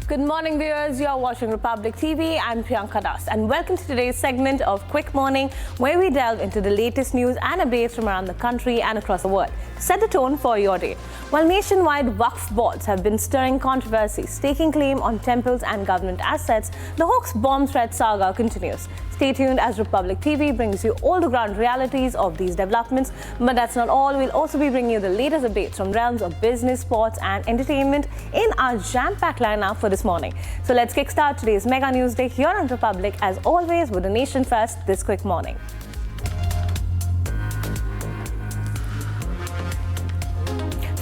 Good morning, viewers. You are watching Republic TV. I'm Priyanka Das, and welcome to today's segment of Quick Morning, where we delve into the latest news and updates from around the country and across the world. Set the tone for your day. While nationwide Waqf boards have been stirring controversy, staking claim on temples and government assets, the hoax bomb threat saga continues. Stay tuned as Republic TV brings you all the ground realities of these developments. But that's not all. We'll also be bringing you the latest updates from realms of business, sports and entertainment in our jam-packed lineup for this morning. So let's kickstart today's Mega News Day here on Republic, as always, with the nation first this quick morning.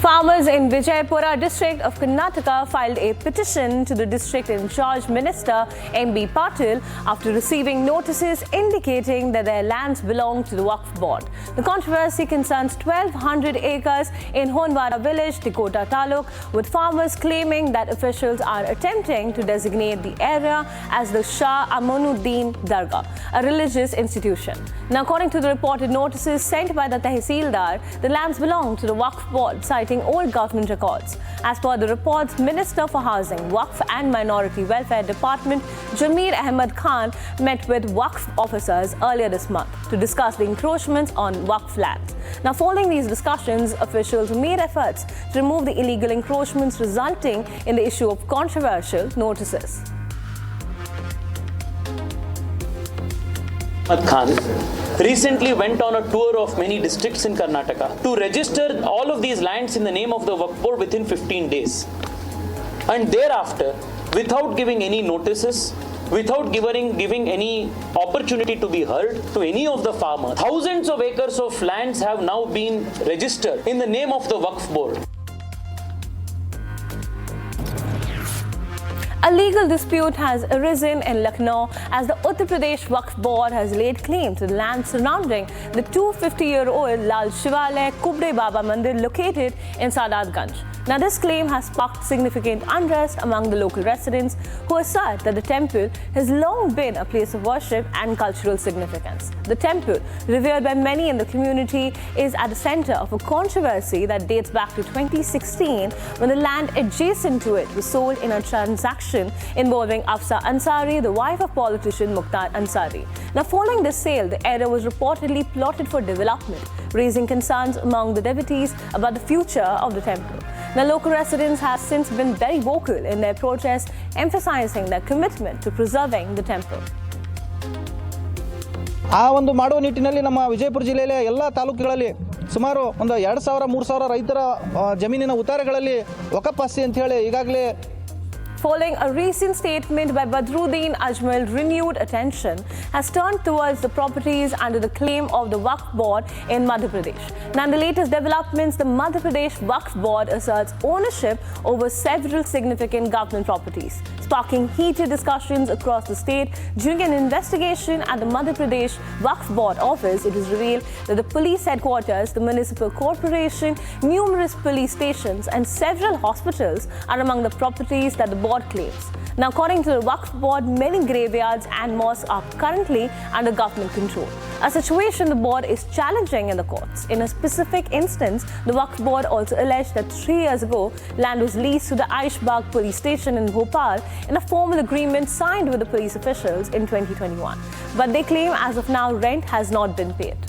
Farmers in Vijayapura district of Karnataka filed a petition to the district in charge Minister M.B. Patil after receiving notices indicating that their lands belong to the Waqf board. The controversy concerns 1,200 acres in Honwara village, Tikota Taluk, with farmers claiming that officials are attempting to designate the area as the Shah Amanuddin Dargah, a religious institution. Now, according to the reported notices sent by the Tehsildar, the lands belong to the Waqf board, citing old government records. As per the reports, Minister for Housing, Waqf and Minority Welfare Department Jameer Ahmed Khan met with Waqf officers earlier this month to discuss the encroachments on Waqf lands. Now, following these discussions, officials made efforts to remove the illegal encroachments, resulting in the issue of controversial notices. Khan recently went on a tour of many districts in Karnataka to register all of these lands in the name of the Waqf board within 15 days. And thereafter, without giving any notices, without giving any opportunity to be heard to any of the farmers, thousands of acres of lands have now been registered in the name of the Waqf board. A legal dispute has arisen in Lucknow as the Uttar Pradesh Waqf board has laid claim to the land surrounding the 250-year-old Lal Shivalaya Kubde Baba Mandir located in Saadatganj. Now, this claim has sparked significant unrest among the local residents, who assert that the temple has long been a place of worship and cultural significance. The temple, revered by many in the community, is at the center of a controversy that dates back to 2016, when the land adjacent to it was sold in a transaction involving Afsa Ansari, the wife of politician Mukhtar Ansari. Now, following this sale, the area was reportedly plotted for development, raising concerns among the devotees about the future of the temple. Now, local residents have since been very vocal in their protest, emphasizing their commitment to preserving the temple. ಆ ಒಂದು ಮಾಡುವ ನಿಟ್ಟಿನಲ್ಲಿ ನಮ್ಮ ವಿಜಯಪುರ ಜಿಲ್ಲೆಯ ಎಲ್ಲ ತಾಲೂಕುಗಳಲ್ಲಿ ಸುಮಾರು ಒಂದು 2,000-3,000 ರೈತರ ಜಮೀನಿನ ಉತ್ತಾರಗಳಲ್ಲಿ ವಕಫ್ ಆಸ್ತಿ ಅಂತ ಹೇಳಿ ಈಗಾಗಲೇ. Following a recent statement by Badruddin Ajmal, renewed attention has turned towards the properties under the claim of the Waqf board in Madhya Pradesh. Now, in the latest developments, the Madhya Pradesh Waqf board asserts ownership over several significant government properties, sparking heated discussions across the state. During an investigation at the Madhya Pradesh Waqf board office, it was revealed that the police headquarters, the municipal corporation, numerous police stations and several hospitals are among the properties that the board claims. Now, according to the Waqf board, many graveyards and mosques are currently under government control, a situation the board is challenging in the courts. In a specific instance, the Waqf board also alleged that 3 years ago, land was leased to the Aishbagh police station in Bhopal in a formal agreement signed with the police officials in 2021. But they claim as of now, rent has not been paid.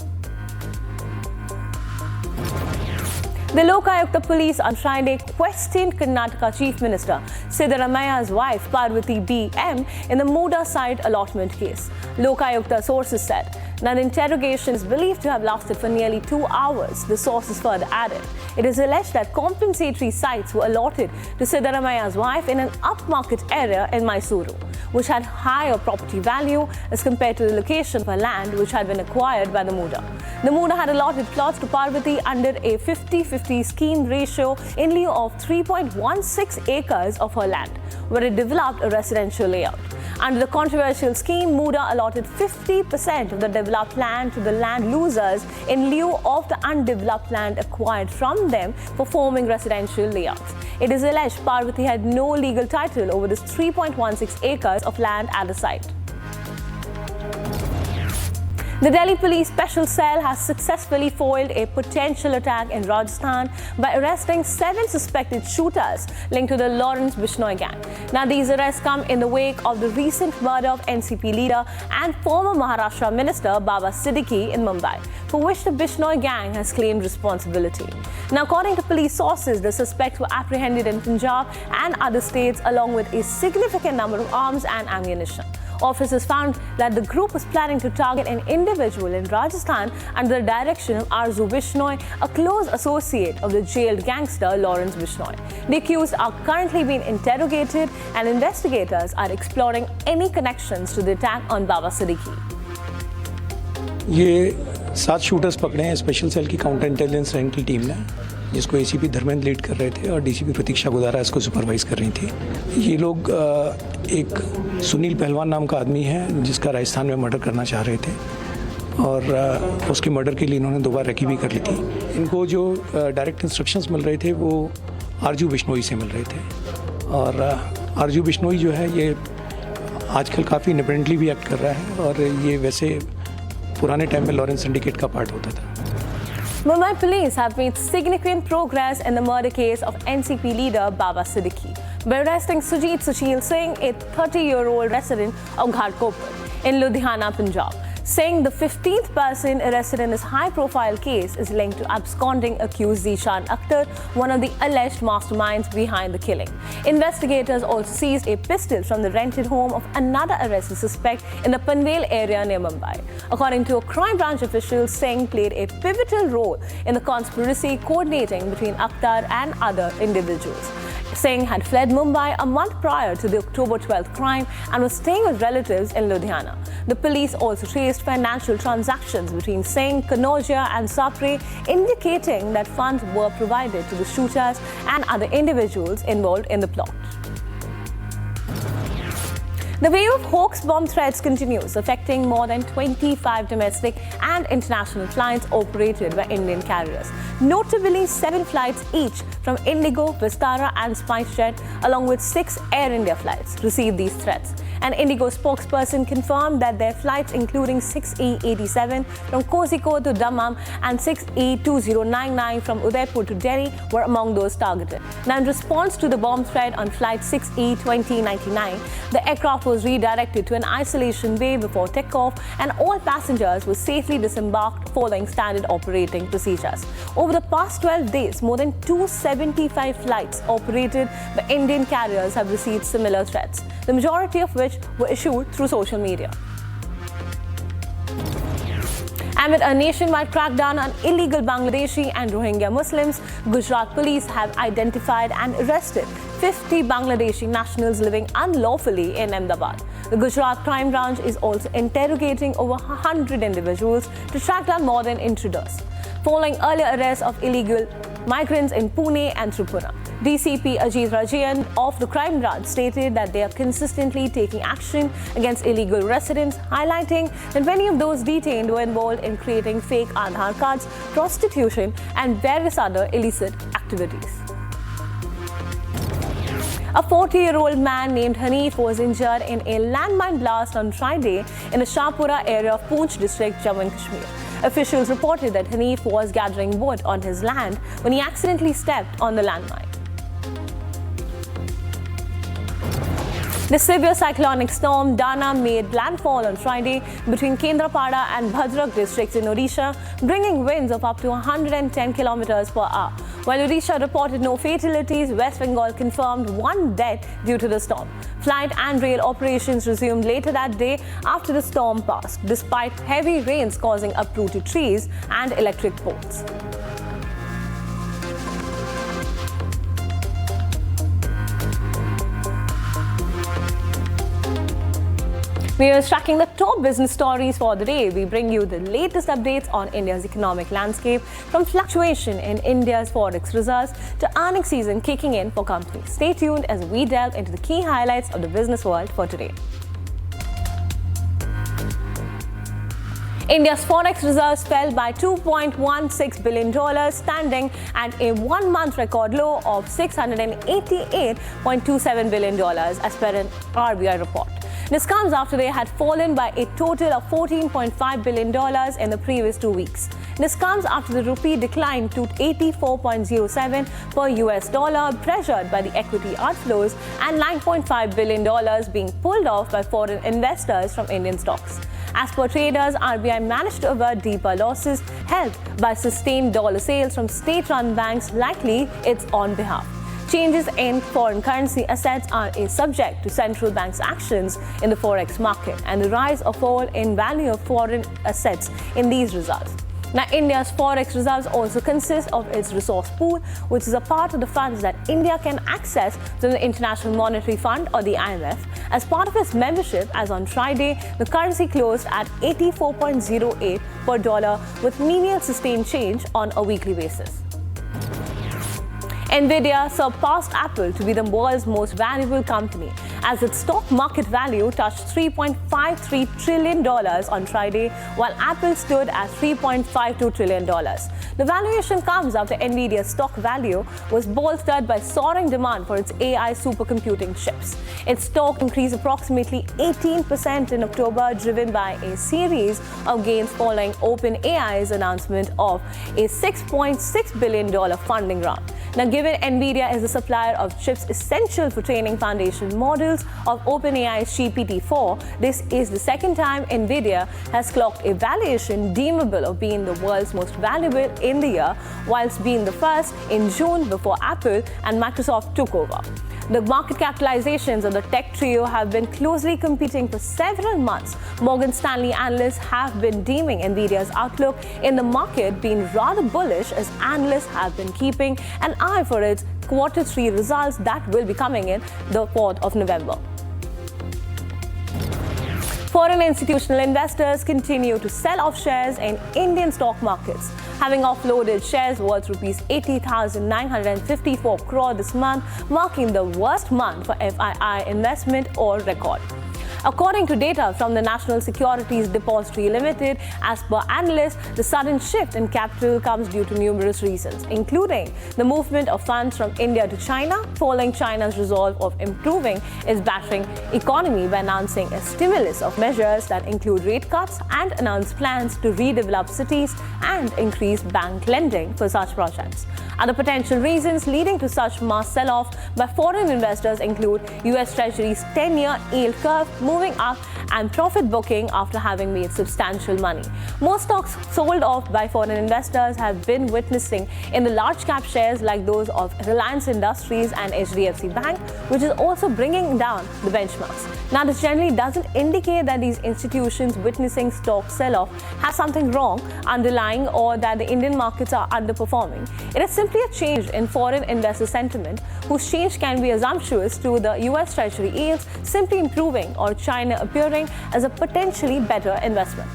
The Lokayukta police on Friday questioned Karnataka Chief Minister Siddaramaya's wife Parvati B.M. in the Muda site allotment case. Lokayukta sources said. Now, the interrogation is believed to have lasted for nearly 2 hours. The sources further added, it is alleged that compensatory sites were allotted to Siddaramaya's wife in an upmarket area in Mysuru, which had higher property value as compared to the location of her land, which had been acquired by the Muda. The Muda had allotted plots to Parvati under a 50-50 scheme ratio in lieu of 3.16 acres of her land, where it developed a residential layout. Under the controversial scheme, Muda allotted 50% of the developed land to the land losers in lieu of the undeveloped land acquired from them for forming residential layouts. It is alleged Parvati had no legal title over this 3.16 acres of land at the site. The Delhi Police Special Cell has successfully foiled a potential attack in Rajasthan by arresting 7 suspected shooters linked to the Lawrence Bishnoi gang. Now, these arrests come in the wake of the recent murder of NCP leader and former Maharashtra Minister Baba Siddiqui in Mumbai, for which the Bishnoi gang has claimed responsibility. Now, according to police sources, the suspects were apprehended in Punjab and other states along with a significant number of arms and ammunition. Officers found that the group was planning to target an individual in Rajasthan under the direction of Arzu Bishnoi, a close associate of the jailed gangster Lawrence Bishnoi. The accused are currently being interrogated and investigators are exploring any connections to the attack on Baba Siddiqui. ये 7 shooters पकड़े हैं special cell की counter intelligence rank की team ने, जिसको ACP Dharmendra lead कर रहे थे और डीसीपी प्रतीक्षा गुदारा इसको सुपरवाइज कर रही थी। ये लोग एक सुनील पहलवान नाम का आदमी है जिसका राजस्थान में मर्डर करना चाह रहे थे और उसके मर्डर के लिए इन्होंने 2 बार रेकी भी कर ली थी। इनको जो डायरेक्ट इंस्ट्रक्शंस मिल रहे थे वो आरजू बिश्नोई से मिल रहे थे और आरजू बिश्नोई जो है ये आजकल काफ़ी इंडिपेंडेंटली भी एक्ट कर रहा है और ये वैसे पुराने टाइम में लॉरेंस सिंडिकेट का पार्ट होता था। Mumbai police have made significant progress in the murder case of NCP leader Baba Siddiqui by arresting Sujit Sushil Singh, a 30-year-old resident of Ghatkopar in Ludhiana, Punjab. Saying the 15th person arrested in this high-profile case is linked to absconding accused Zishan Akhtar, one of the alleged masterminds behind the killing. Investigators also seized a pistol from the rented home of another arrested suspect in the Panvel area near Mumbai. According to a crime branch official, Singh played a pivotal role in the conspiracy coordinating between Akhtar and other individuals. Singh had fled Mumbai a month prior to the October 12th crime and was staying with relatives in Ludhiana. The police also traced financial transactions between Singh, Kanojia and Sapre, indicating that funds were provided to the shooters and other individuals involved in the plot. The wave of hoax bomb threats continues, affecting more than 25 domestic and international flights operated by Indian carriers. Notably, 7 flights each from Indigo, Vistara and SpiceJet, along with 6 Air India flights, received these threats. An Indigo spokesperson confirmed that their flights, including 6E87 from Kozhikode to Dammam and 6E2099 from Udaipur to Delhi, were among those targeted. Now, in response to the bomb threat on flight 6E2099, the aircraft was redirected to an isolation bay before takeoff, and all passengers were safely disembarked following standard operating procedures. Over the past 12 days, more than 275 flights operated by Indian carriers have received similar threats, the majority of which were issued through social media. Amid a nationwide crackdown on illegal Bangladeshi and Rohingya Muslims, Gujarat police have identified and arrested 50 Bangladeshi nationals living unlawfully in Ahmedabad. The Gujarat crime branch is also interrogating over 100 individuals to track down modern intruders, following earlier arrests of illegal migrants in Pune and Tripura. DCP Ajit Rajayan of the crime branch stated that they are consistently taking action against illegal residents, highlighting that many of those detained were involved in creating fake Aadhaar cards, prostitution and various other illicit activities. A 40-year-old man named Hanif was injured in a landmine blast on Friday in the Shahpura area of Poonch district, Jammu and Kashmir. Officials reported that Hanif was gathering wood on his land when he accidentally stepped on the landmine. The severe cyclonic storm Dana made landfall on Friday between Kendrapada and Bhadrak districts in Odisha, bringing winds of up to 110 km per hour. While Odisha reported no fatalities, West Bengal confirmed 1 death due to the storm. Flight and rail operations resumed later that day after the storm passed, despite heavy rains causing uprooted trees and electric poles. We are tracking the top business stories for the day. We bring you the latest updates on India's economic landscape, from fluctuation in India's forex reserves to earnings season kicking in for companies. Stay tuned as we delve into the key highlights of the business world for today. India's forex reserves fell by $2.16 billion, standing at a one-month record low of $688.27 billion as per an RBI report. This comes after they had fallen by a total of $14.5 billion in the previous 2 weeks. This comes after the rupee declined to 84.07 per US dollar, pressured by the equity outflows and $9.5 billion being pulled off by foreign investors from Indian stocks. As per traders, RBI managed to avert deeper losses, helped by sustained dollar sales from state-run banks, likely its on behalf. Changes in foreign currency assets are a subject to central banks' actions in the forex market and the rise or fall in value of foreign assets in these results. Now, India's forex results also consist of its resource pool, which is a part of the funds that India can access from the International Monetary Fund or the IMF. As part of its membership, as on Friday, the currency closed at 84.08 per dollar with menial sustained change on a weekly basis. Nvidia surpassed Apple to be the world's most valuable company as its stock market value touched $3.53 trillion on Friday, while Apple stood at $3.52 trillion. The valuation comes after Nvidia's stock value was bolstered by soaring demand for its AI supercomputing chips. Its stock increased approximately 18% in October, driven by a series of gains following OpenAI's announcement of a $6.6 billion funding round. Now, given Nvidia is the supplier of chips essential for training foundation models of OpenAI's GPT-4, this is the second time Nvidia has clocked a valuation deemable of being the world's most valuable in the year, whilst being the first in June before Apple and Microsoft took over. The market capitalizations of the tech trio have been closely competing for several months. Morgan Stanley analysts have been deeming Nvidia's outlook in the market being rather bullish, as analysts have been keeping an eye for its Q3 results that will be coming in the 4th of November. Foreign institutional investors continue to sell off shares in Indian stock markets, having offloaded shares worth rupees 80,954 crore this month, marking the worst month for FII investment or record. According to data from the National Securities Depository Limited, as per analysts, the sudden shift in capital comes due to numerous reasons, including the movement of funds from India to China, following China's resolve of improving its battering economy by announcing a stimulus of measures that include rate cuts and announced plans to redevelop cities and increase bank lending for such projects. Other potential reasons leading to such mass sell-off by foreign investors include US Treasury's 10-year yield curve moving up and profit booking after having made substantial money. Most stocks sold off by foreign investors have been witnessing in the large cap shares like those of Reliance Industries and HDFC Bank, which is also bringing down the benchmarks. Now, this generally doesn't indicate that these institutions witnessing stock sell-off have something wrong underlying or that the Indian markets are underperforming. It is simply a change in foreign investor sentiment, whose change can be assumptuous to the US Treasury yields simply improving or China appearing as a potentially better investment.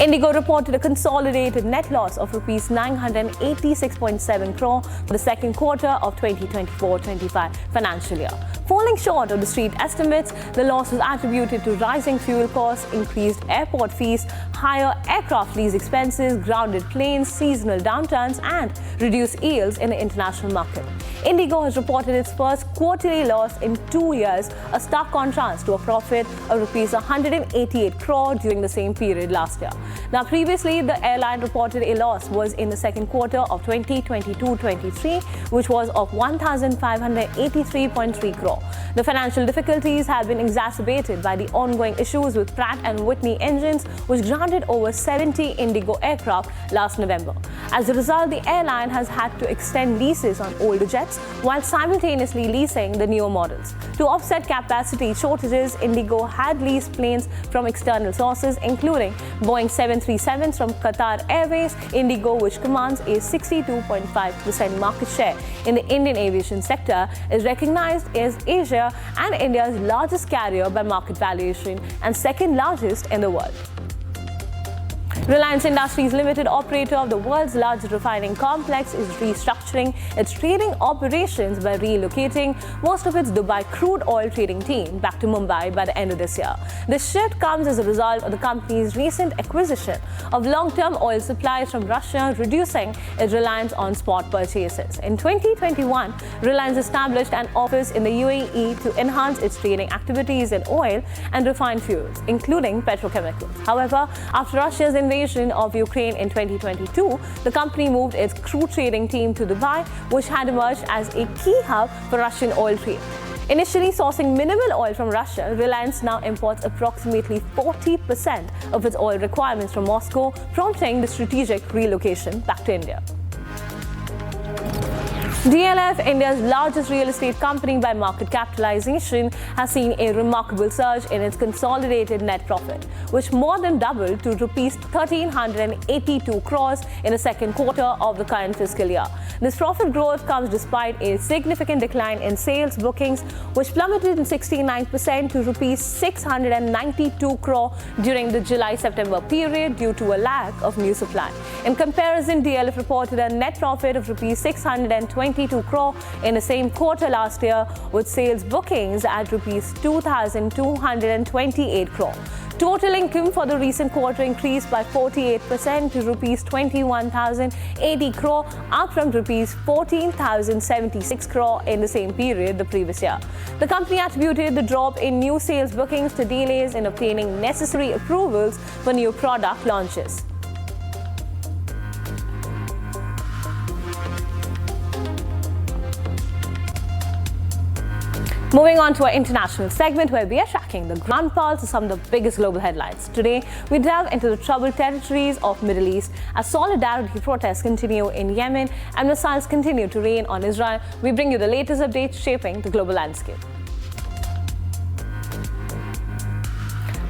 Indigo reported a consolidated net loss of rupees 986.7 crore for the second quarter of 2024-25 financial year. Falling short of the street estimates, the loss was attributed to rising fuel costs, increased airport fees, higher aircraft lease expenses, grounded planes, seasonal downturns, and reduced yields in the international market. Indigo has reported its first quarterly loss in 2 years, a stark contrast to a profit of rupees 188 crore during the same period last year. Now, previously, the airline reported a loss was in the second quarter of 2022-23, which was of 1,583.3 crore. The financial difficulties have been exacerbated by the ongoing issues with Pratt & Whitney engines, which grounded over 70 Indigo aircraft last November. As a result, the airline has had to extend leases on older jets while simultaneously leasing the newer models. To offset capacity shortages, Indigo had leased planes from external sources, including Boeing 737s from Qatar Airways. Indigo, which commands a 62.5% market share in the Indian aviation sector, is recognized as Asia and India's largest carrier by market valuation and second largest in the world. Reliance Industries Limited, operator of the world's largest refining complex, is restructuring its trading operations by relocating most of its Dubai crude oil trading team back to Mumbai by the end of this year. This shift comes as a result of the company's recent acquisition of long-term oil supplies from Russia, reducing its reliance on spot purchases. In 2021, Reliance established an office in the UAE to enhance its trading activities in oil and refined fuels, including petrochemicals. However, after Russia's invasion of Ukraine in 2022, the company moved its crude trading team to Dubai, which had emerged as a key hub for Russian oil trade. Initially sourcing minimal oil from Russia, Reliance now imports approximately 40% of its oil requirements from Moscow, prompting the strategic relocation back to India. DLF, India's largest real estate company by market capitalization, has seen a remarkable surge in its consolidated net profit, which more than doubled to Rs 1,382 crores in the second quarter of the current fiscal year. This profit growth comes despite a significant decline in sales bookings, which plummeted in 69% to Rs 692 crore during the July-September period due to a lack of new supply. In comparison, DLF reported a net profit of Rs 622 crore in the same quarter last year, with sales bookings at Rs 2,228 crore. Total income for the recent quarter increased by 48% to Rs 21,080 crore, up from Rs 14,076 crore in the same period the previous year. The company attributed the drop in new sales bookings to delays in obtaining necessary approvals for new product launches. Moving on to our international segment, where we are tracking the ground pulse of some of the biggest global headlines. Today, we delve into the troubled territories of Middle East as solidarity protests continue in Yemen and missiles continue to rain on Israel. We bring you the latest updates shaping the global landscape.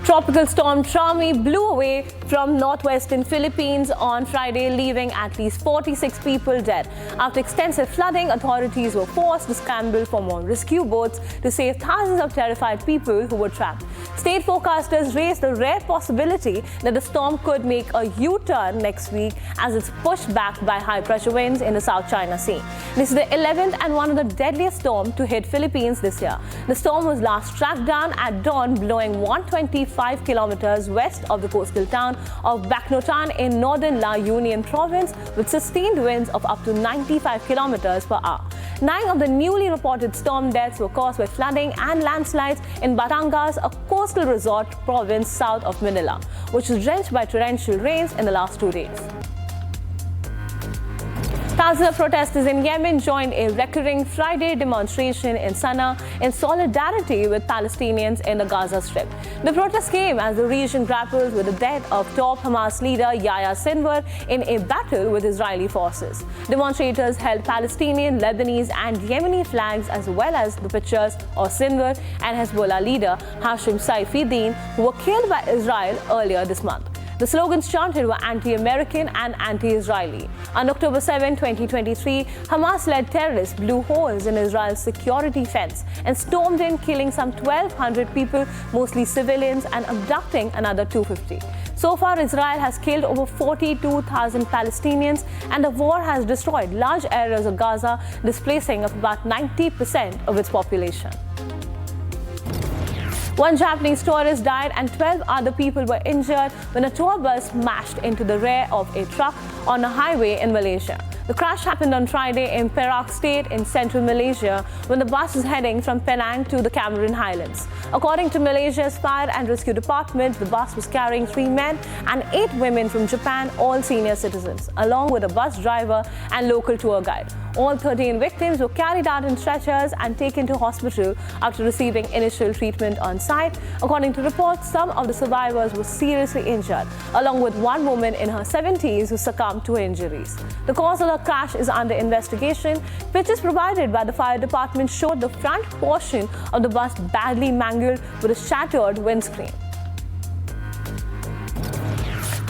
Tropical storm Trami blew away from northwestern Philippines on Friday, leaving at least 46 people dead. After extensive flooding, authorities were forced to scramble for more rescue boats to save thousands of terrified people who were trapped. State forecasters raised the rare possibility that the storm could make a U-turn next week as it's pushed back by high-pressure winds in the South China Sea. This is the 11th and one of the deadliest storms to hit Philippines this year. The storm was last tracked down at dawn, blowing 125 kilometers west of the coastal town of Bacnotan in northern La Union province, with sustained winds of up to 95 kilometers per hour. 9 of the newly reported storm deaths were caused by flooding and landslides in Batangas, a coastal resort province south of Manila, which was drenched by torrential rains in the last 2 days. Thousands of protesters in Yemen joined a recurring Friday demonstration in Sana'a in solidarity with Palestinians in the Gaza Strip. The protest came as the region grapples with the death of top Hamas leader Yahya Sinwar in a battle with Israeli forces. Demonstrators held Palestinian, Lebanese and Yemeni flags, as well as the pictures of Sinwar and Hezbollah leader Hashim Saifuddin, who were killed by Israel earlier this month. The slogans chanted were anti-American and anti-Israeli. On October 7, 2023, Hamas-led terrorists blew holes in Israel's security fence and stormed in, killing some 1,200 people, mostly civilians, and abducting another 250. So far, Israel has killed over 42,000 Palestinians, and the war has destroyed large areas of Gaza, displacing about 90% of its population. One Japanese tourist died and 12 other people were injured when a tour bus smashed into the rear of a truck on a highway in Malaysia. The crash happened on Friday in Perak State in central Malaysia when the bus was heading from Penang to the Cameron Highlands. According to Malaysia's Fire and Rescue Department, the bus was carrying 3 men and 8 women from Japan, all senior citizens, along with a bus driver and local tour guide. All 13 victims were carried out in stretchers and taken to hospital after receiving initial treatment on site. According to reports, some of the survivors were seriously injured, along with one woman in her 70s who succumbed to injuries. The cause of the crash is under investigation. Pictures provided by the fire department showed the front portion of the bus badly mangled with a shattered windscreen.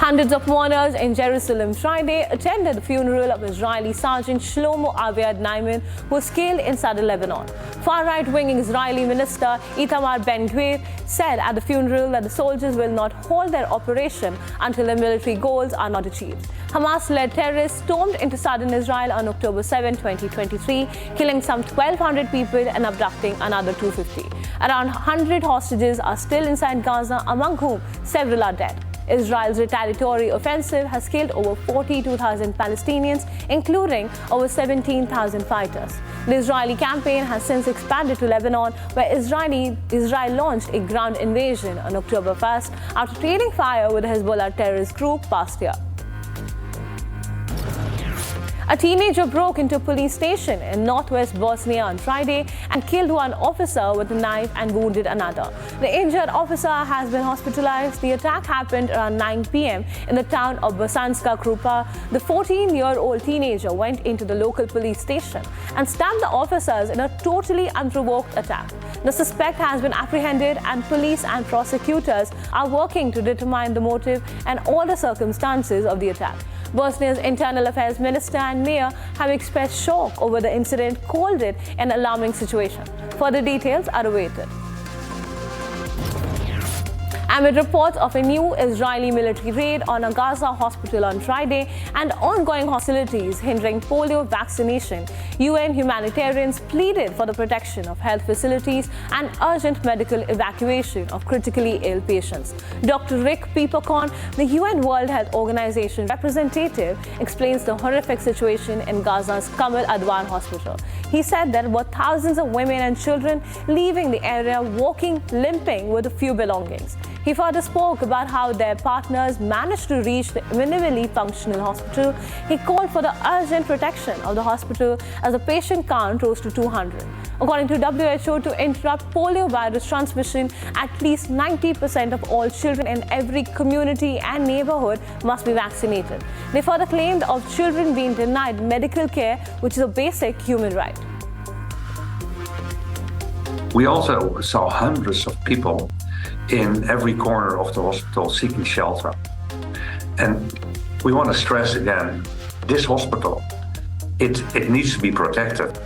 Hundreds of mourners in Jerusalem Friday attended the funeral of Israeli Sergeant Shlomo Aviad Naiman, who was killed in southern Lebanon. Far-right-wing Israeli Minister Itamar Ben-Gvir said at the funeral that the soldiers will not halt their operation until their military goals are not achieved. Hamas-led terrorists stormed into southern Israel on October 7, 2023, killing some 1,200 people and abducting another 250. Around 100 hostages are still inside Gaza, among whom several are dead. Israel's retaliatory offensive has killed over 42,000 Palestinians, including over 17,000 fighters. The Israeli campaign has since expanded to Lebanon, where Israel launched a ground invasion on October 1st after trading fire with the Hezbollah terrorist group past year. A teenager broke into a police station in northwest Bosnia on Friday and killed one officer with a knife and wounded another. The injured officer has been hospitalized. The attack happened around 9 p.m. in the town of Bosanska Krupa. The 14-year-old teenager went into the local police station and stabbed the officers in a totally unprovoked attack. The suspect has been apprehended, and police and prosecutors are working to determine the motive and all the circumstances of the attack. Bosnia's Internal Affairs Minister and Mayor have expressed shock over the incident, called it an alarming situation. Further details are awaited. Amid reports of a new Israeli military raid on a Gaza hospital on Friday and ongoing hostilities hindering polio vaccination, UN humanitarians pleaded for the protection of health facilities and urgent medical evacuation of critically ill patients. Dr. Rick Peeperkorn, the UN World Health Organization representative, explains the horrific situation in Gaza's Kamal Adwan hospital. He said there were thousands of women and children leaving the area walking, limping with a few belongings. He further spoke about how their partners managed to reach the minimally functional hospital. He called for the urgent protection of the hospital as the patient count rose to 200. According to WHO, to interrupt polio virus transmission, at least 90% of all children in every community and neighborhood must be vaccinated. They further claimed of children being denied medical care, which is a basic human right. We also saw hundreds of people in every corner of the hospital seeking shelter. And we want to stress again, this hospital, it needs to be protected.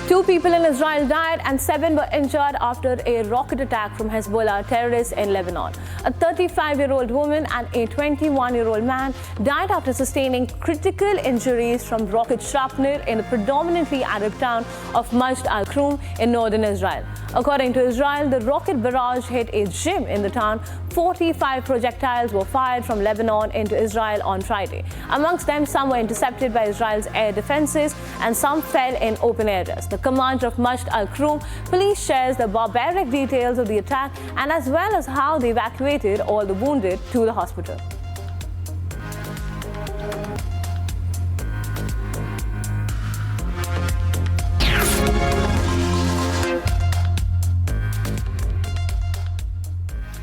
2 people in Israel died and 7 were injured after a rocket attack from Hezbollah terrorists in Lebanon. A 35-year-old woman and a 21-year-old man died after sustaining critical injuries from rocket shrapnel in the predominantly Arab town of Majd al-Krum in northern Israel. According to Israel, the rocket barrage hit a gym in the town. 45 projectiles were fired from Lebanon into Israel on Friday. Amongst them, some were intercepted by Israel's air defenses and some fell in open areas. The commander of Majd al-Krum police shares the barbaric details of the attack and as well as how they evacuated all the wounded to the hospital.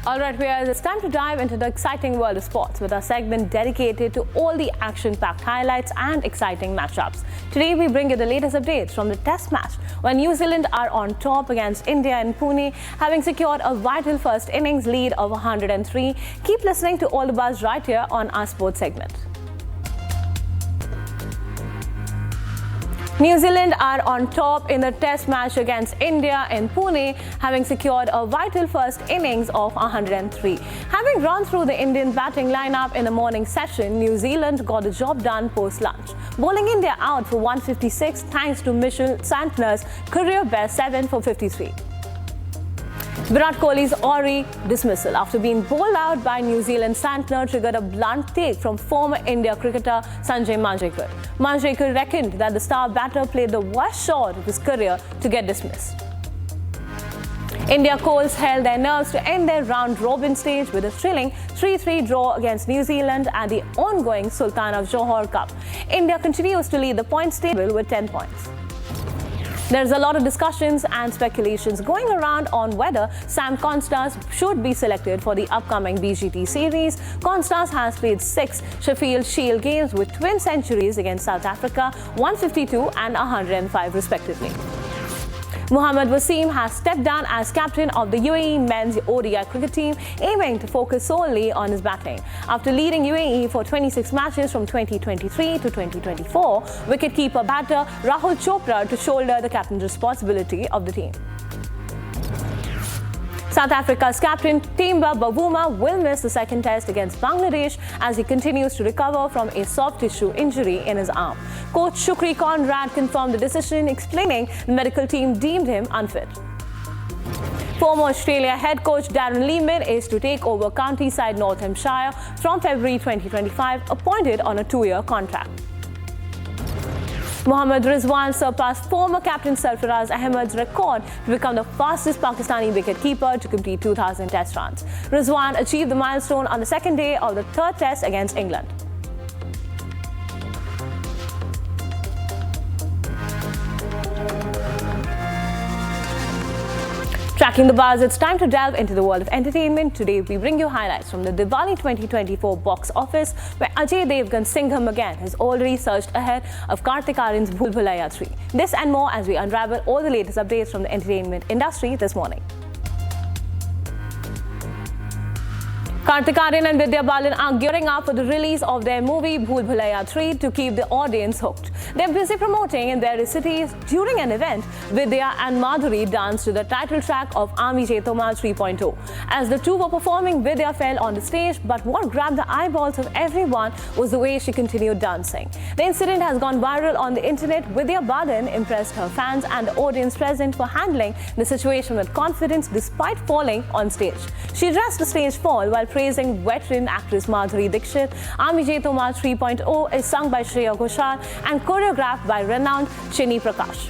All right, viewers, it's time to dive into the exciting world of sports with our segment dedicated to all the action-packed highlights and exciting matchups. Today, we bring you the latest updates from the Test match, where New Zealand are on top against India in Pune, having secured a vital first innings lead of 103. Keep listening to All the Buzz right here on our sports segment. New Zealand are on top in the Test match against India in Pune, having secured a vital first innings of 103. Having run through the Indian batting lineup in the morning session, New Zealand got the job done post-lunch, bowling India out for 156 thanks to Mitchell Santner's career best 7 for 53. Virat Kohli's Ori dismissal after being bowled out by New Zealand Santner triggered a blunt take from former India cricketer Sanjay Manjrekar. Manjrekar reckoned that the star batter played the worst shot of his career to get dismissed. India Coals held their nerves to end their round-robin stage with a thrilling 3-3 draw against New Zealand at the ongoing Sultan of Johor Cup. India continues to lead the points table with 10 points. There's a lot of discussions and speculations going around on whether Sam Constance should be selected for the upcoming BGT series. Constance has played 6 Sheffield Shield games with twin centuries against South Africa, 152 and 105 respectively. Mohammad Wasim has stepped down as captain of the UAE men's ODI cricket team, aiming to focus solely on his batting. After leading UAE for 26 matches from 2023 to 2024, wicketkeeper batter Rahul Chopra to shoulder the captain's responsibility of the team. South Africa's captain Temba Bavuma will miss the second test against Bangladesh as he continues to recover from a soft tissue injury in his arm. Coach Shukri Conrad confirmed the decision, explaining the medical team deemed him unfit. Former Australia head coach Darren Lehman is to take over county side Northamptonshire from February 2025, appointed on a 2-year contract. Mohammad Rizwan surpassed former captain Sarfaraz Ahmed's record to become the fastest Pakistani wicketkeeper to complete 2,000 test runs. Rizwan achieved the milestone on the second day of the third test against England. Tracking the buzz, it's time to delve into the world of entertainment. Today, we bring you highlights from the Diwali 2024 box office, where Ajay Devgan's Singham Again has already surged ahead of Kartik Aaryan's Bhool Bhulaiyaa 3. This and more as we unravel all the latest updates from the entertainment industry this morning. Kartik Aaryan and Vidya Balan are gearing up for the release of their movie Bhool Bhulaiyaa 3 to keep the audience hooked. They're busy promoting in their cities. During an event, Vidya and Madhuri danced to the title track of Aami Je Toma 3.0. As the two were performing, Vidya fell on the stage, but what grabbed the eyeballs of everyone was the way she continued dancing. The incident has gone viral on the internet. Vidya Balan impressed her fans and the audience present for handling the situation with confidence despite falling on stage. She addressed the stage fall while praising veteran actress Madhuri Dixit. Aami Je Toma 3.0 is sung by Shreya Ghoshal and choreographed by renowned Chini Prakash.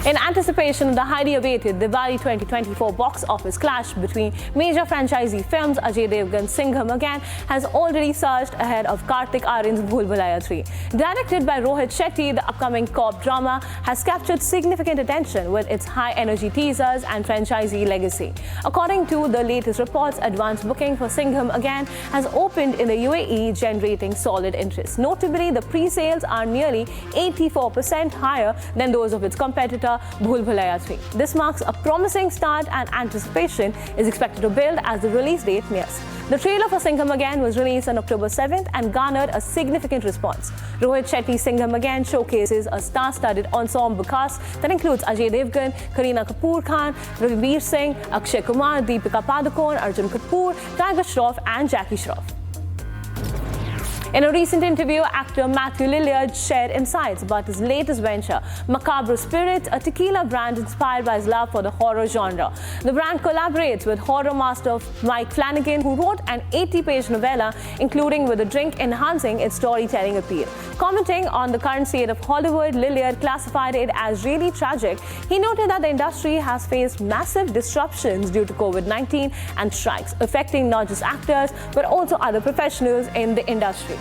In anticipation of the highly awaited Diwali 2024 box office clash between major franchisee films, Ajay Devgan's Singham Again has already surged ahead of Kartik Aaryan's Bhool Bhulaiyaa 3. Directed by Rohit Shetty, the upcoming cop drama has captured significant attention with its high-energy teasers and franchisee legacy. According to the latest reports, advance booking for Singham Again has opened in the UAE, generating solid interest. Notably, the pre-sales are nearly 84% higher than those of its competitor Bhool Bhulaiyaa 3. This marks a promising start, and anticipation is expected to build as the release date nears. The trailer for Singham Again was released on October 7th and garnered a significant response. Rohit Shetty's Singham Again showcases a star-studded ensemble cast that includes Ajay Devgan, Kareena Kapoor Khan, Ranveer Singh, Akshay Kumar, Deepika Padukone, Arjun Kapoor, Tiger Shroff and Jackie Shroff. In a recent interview, actor Matthew Lillard shared insights about his latest venture, Macabre Spirit, a tequila brand inspired by his love for the horror genre. The brand collaborates with horror master Mike Flanagan, who wrote an 80-page novella, including with the drink enhancing its storytelling appeal. Commenting on the current state of Hollywood, Lillard classified it as really tragic. He noted that the industry has faced massive disruptions due to COVID-19 and strikes, affecting not just actors, but also other professionals in the industry.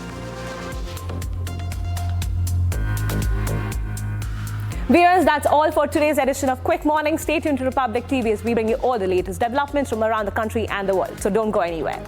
Viewers, that's all for today's edition of Quick Morning. Stay tuned to Republic TV as we bring you all the latest developments from around the country and the world. So don't go anywhere.